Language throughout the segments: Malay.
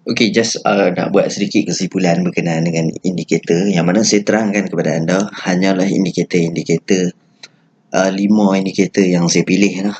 Okey, just nak buat sedikit kesimpulan berkenaan dengan indikator yang mana saya terangkan kepada anda hanyalah indikator-indikator 5 indikator yang saya pilih lah.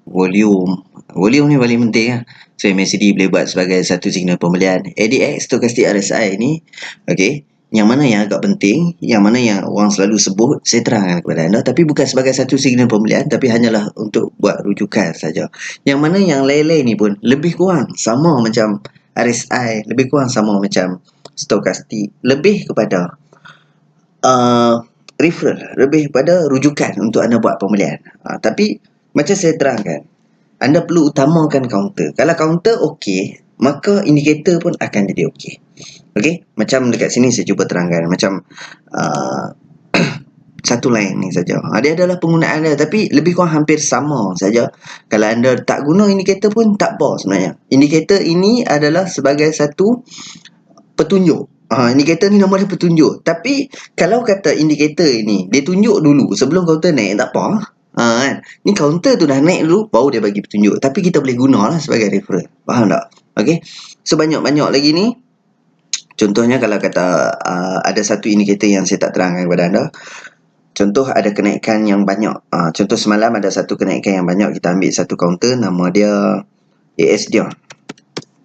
Volume ni paling penting lah. So MACD boleh buat sebagai satu signal pembelian. ADX, stokastik RSI ni, okey, yang mana yang agak penting, yang mana yang orang selalu sebut, saya terangkan kepada anda, tapi bukan sebagai satu signal pembelian, tapi hanyalah untuk buat rujukan saja. Yang mana yang lain-lain ni pun lebih kurang sama macam RSI, lebih kurang sama macam stokastik, lebih kepada referral, lebih kepada rujukan untuk anda buat pembelian. Tapi macam saya terangkan, anda perlu utamakan counter. Kalau counter okey, maka indikator pun akan jadi okey. Okey, macam dekat sini saya cuba terangkan macam satu line ni saja. Dia adalah penggunaan dia, tapi lebih kurang hampir sama saja. Kalau anda tak guna indikator pun tak apa sebenarnya. Indikator ini adalah sebagai satu petunjuk. Indikator ni nama dia petunjuk. Tapi kalau kata indikator ini dia tunjuk dulu sebelum counter naik, tak apa. Kan? Ni counter tu dah naik dulu baru dia bagi petunjuk. Tapi kita boleh gunalah sebagai referral. Faham tak? Okey. So banyak-banyak lagi ni. Contohnya kalau kata ada satu indikator yang saya tak terangkan kepada anda. Contoh ada kenaikan yang banyak. Contoh semalam ada satu kenaikan yang banyak. Kita ambil satu counter, nama dia AS Dion.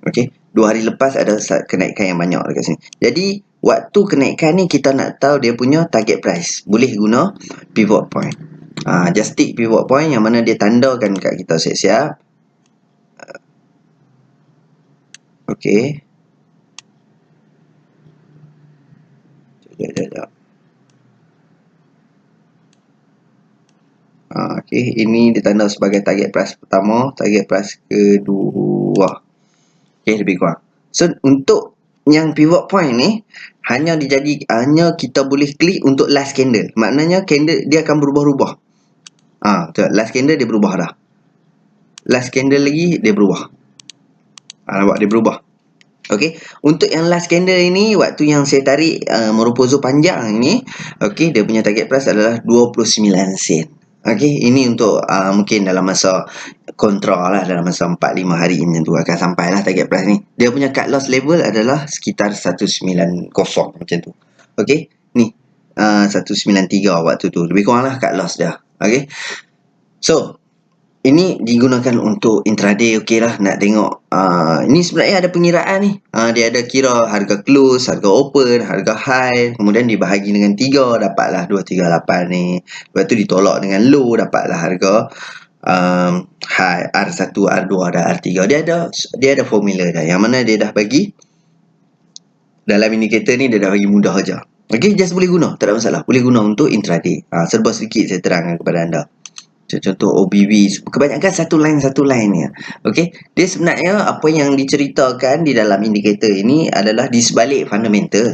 Okey. 2 hari lepas ada kenaikan yang banyak dekat sini. Jadi waktu kenaikan ni kita nak tahu dia punya target price. Boleh guna pivot point. Just tick pivot point yang mana dia tandakan kat kita siap-siap. Okey. Sekejap. Okey, ini ditanda sebagai target price pertama, target price kedua. Okey, lebih kurang. So untuk yang pivot point ni hanya kita boleh klik untuk last candle. Maknanya candle dia akan berubah-ubah. Betul. Last candle dia berubah dah. Last candle lagi dia berubah. Nampak dia berubah. Okey, untuk yang last candle ini waktu yang saya tarik merupakan panjang ni, okey, dia punya target price adalah 29 sen. Okey, ini untuk mungkin dalam masa kontra lah, dalam masa 4-5 hari macam tu akan sampai lah target price ni. Dia punya cut loss level adalah sekitar 190 macam tu. Okey, ni 193 waktu tu. Lebih kurang lah cut loss dia. Okey. So, ini digunakan untuk intraday. Okey lah, nak tengok ini sebenarnya ada pengiraan ni. Dia ada kira harga close, harga open, harga high, kemudian dibahagi dengan 3, dapatlah 238 ni. Lepas tu ditolak dengan low, dapatlah harga high R1, R2 dan R3. Dia ada formula dah, yang mana dia dah bagi dalam indikator ni, dia dah bagi mudah aja. Okey, just boleh guna, tak ada masalah. Boleh guna untuk intraday. Serba sedikit saya terangkan kepada anda. Contoh OBV, kebanyakan satu line ni. Okey, dia sebenarnya apa yang diceritakan di dalam indikator ini adalah di sebalik fundamental.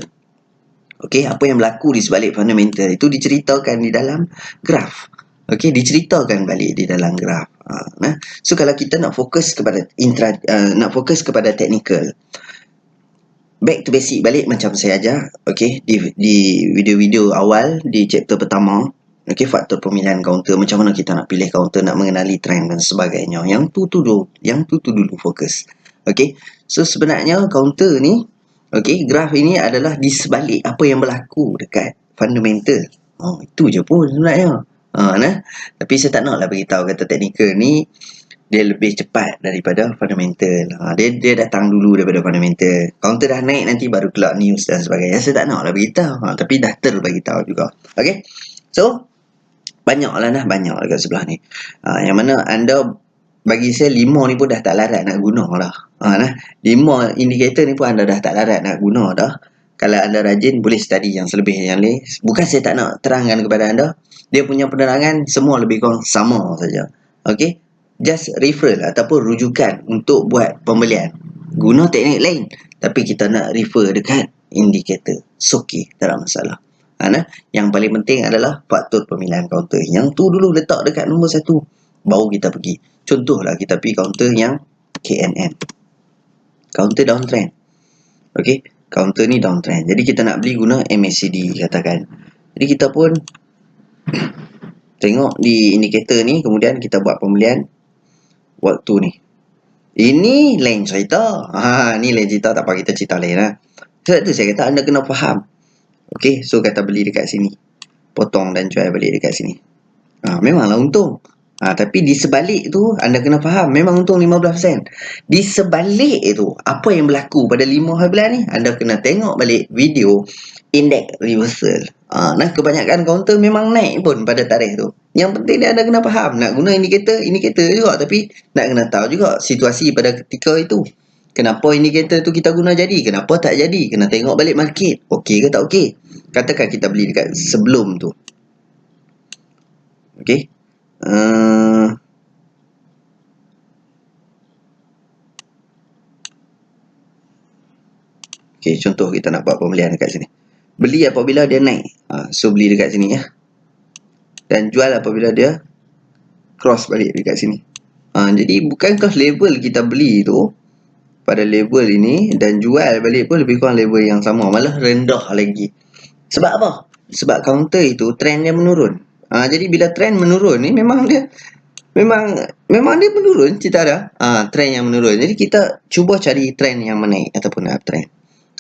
Okey, apa yang berlaku di sebalik fundamental itu diceritakan di dalam graf. Okey, diceritakan balik di dalam graf. So kalau kita nak fokus kepada technical, back to basic balik macam saya ajar, okey, di video-video awal di chapter pertama. Okey, faktor pemilihan counter, macam mana kita nak pilih counter, nak mengenali trend dan sebagainya. Yang tu dulu fokus. Okey. So sebenarnya counter ni, okey, graf ini adalah di sebalik apa yang berlaku dekat fundamental. Itu je pun sebenarnya. Tapi saya tak naklah bagi tahu kata technical ni dia lebih cepat daripada fundamental. Dia datang dulu daripada fundamental. Counter dah naik nanti baru keluar news dan sebagainya. Saya tak naklah bagi tahu. Tapi dah bagi tahu juga. Okey. So banyak dekat sebelah ni. Yang mana anda, bagi saya 5 ni pun dah tak larat nak guna dah. 5 indikator ni pun anda dah tak larat nak guna dah. Kalau anda rajin, boleh study yang selebih yang lain. Bukan saya tak nak terangkan kepada anda. Dia punya penerangan semua lebih kurang sama saja. Okey. Just referral ataupun rujukan untuk buat pembelian. Guna teknik lain. Tapi kita nak refer dekat indikator. So, okey. Tak ada masalah. Yang paling penting adalah faktor pemilihan counter. Yang tu dulu letak dekat nombor 1. Baru kita pergi. Contohlah kita pergi counter yang KNN. Counter downtrend. Okey. Counter ni downtrend. Jadi kita nak beli guna MACD katakan. Jadi kita pun tengok di indikator ni. Kemudian kita buat pembelian waktu ni. Ini lain cerita. Ni lain cerita, tak apa kita cerita lain lah. Sebab tu saya kata anda kena faham. Okey, so kata beli dekat sini. Potong dan jual balik dekat sini. Memanglah untung. Tapi di sebalik tu anda kena faham memang untung 15%. Di sebalik itu apa yang berlaku pada 5 hari bulan ni anda kena tengok balik video index reversal. Nah kebanyakan kaunter memang naik pun pada tarikh tu. Yang penting dia anda kena faham nak guna indikator juga, tapi nak kena tahu juga situasi pada ketika itu. Kenapa indikator tu kita guna jadi, kenapa tak jadi, kena tengok balik market. Okey ke tak okey. Katakan kita beli dekat sebelum tu. Okey. Okey, contoh kita nak buat pembelian dekat sini. Beli apabila dia naik. So beli dekat sini ya. Dan jual apabila dia cross balik dekat sini. Jadi bukankah level kita beli tu pada level ini dan jual balik pun lebih kurang level yang sama, malah rendah lagi. Sebab apa? Sebab counter itu trend dia menurun. Jadi bila trend menurun ni memang dia menurun, kita ada trend yang menurun. Jadi kita cuba cari trend yang menaik ataupun uptrend.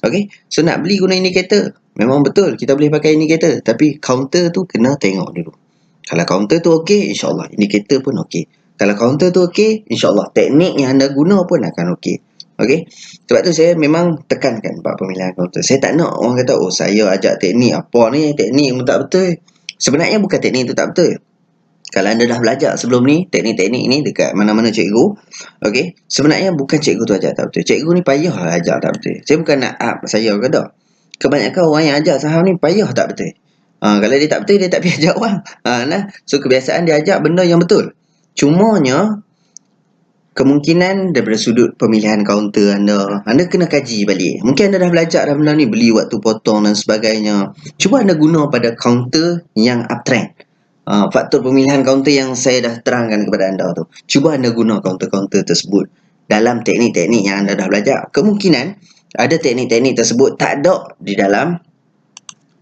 Okey, so nak beli guna indikator. Memang betul kita boleh pakai indikator, tapi counter tu kena tengok dulu. Kalau counter tu okey, insya-Allah indikator pun okey. Kalau counter tu okey, insya-Allah teknik yang anda guna pun akan okey. Okey. Sebab tu saya memang tekankan bab pemilihan counter. Saya tak nak orang kata, "Oh, saya ajak teknik apa ni? Teknik pun tak betul." Sebenarnya bukan teknik tu tak betul. Kalau anda dah belajar sebelum ni, teknik-teknik ni dekat mana-mana cikgu, okey, sebenarnya bukan cikgu tu ajar tak betul. Cikgu ni payah lah ajar tak betul. Saya bukan nak up saya ke tak. Kebanyakan orang yang ajar saham ni payah tak betul. Kalau dia tak betul, dia tak payah ajar orang. So kebiasaan dia ajar benda yang betul. Cumanya, kemungkinan daripada sudut pemilihan kaunter anda kena kaji balik. Mungkin anda dah belajar dah benda ni, beli waktu potong dan sebagainya. Cuba anda guna pada kaunter yang uptrend. Faktor pemilihan kaunter yang saya dah terangkan kepada anda tu. Cuba anda guna kaunter-kaunter tersebut dalam teknik-teknik yang anda dah belajar. Kemungkinan ada teknik-teknik tersebut tak ada di dalam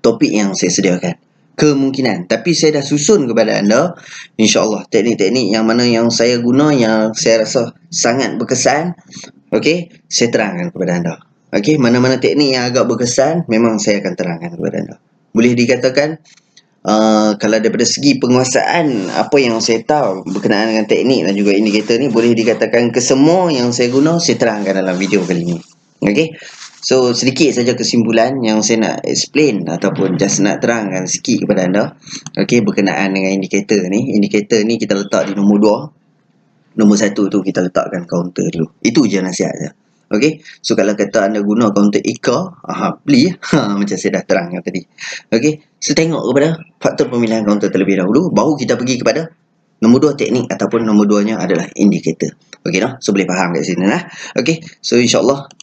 topik yang saya sediakan. Kemungkinan. Tapi saya dah susun kepada anda, insya-Allah teknik-teknik yang mana yang saya guna, yang saya rasa sangat berkesan, okey, saya terangkan kepada anda. Okey, mana-mana teknik yang agak berkesan memang saya akan terangkan kepada anda. Boleh dikatakan kalau daripada segi penguasaan apa yang saya tahu berkenaan dengan teknik dan juga indikator ni, boleh dikatakan kesemua yang saya guna saya terangkan dalam video kali ni. Okey. So sedikit saja kesimpulan yang saya nak explain ataupun just nak terangkan sikit kepada anda. Okey, berkenaan dengan indikator ni. Indikator ni kita letak di nombor 2. Nombor 1 tu kita letakkan counter dulu. Itu je nasihat saya. Okey. So kalau kata anda guna counter ICA, beli macam saya dah terangkan tadi. Okey. So tengok kepada faktor pemilihan counter terlebih dahulu, baru kita pergi kepada nombor 2 teknik ataupun nombor 2-nya adalah indikator. Okey dah? So boleh faham kat sini lah. Okey. So insya-Allah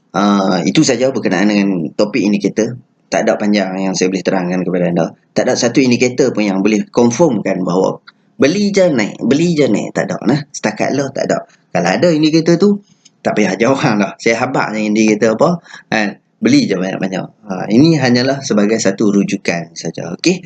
itu saja berkenaan dengan topik indikator. Tak ada panjang yang saya boleh terangkan kepada anda. Tak ada satu indikator pun yang boleh confirmkan bahawa beli je naik, tak ada nah. Setakat lah tak ada. Kalau ada indikator tu, tak payah ajar orang dah. Saya habaq je indikator apa, beli je banyak-banyak. Ini hanyalah sebagai satu rujukan saja. Okey.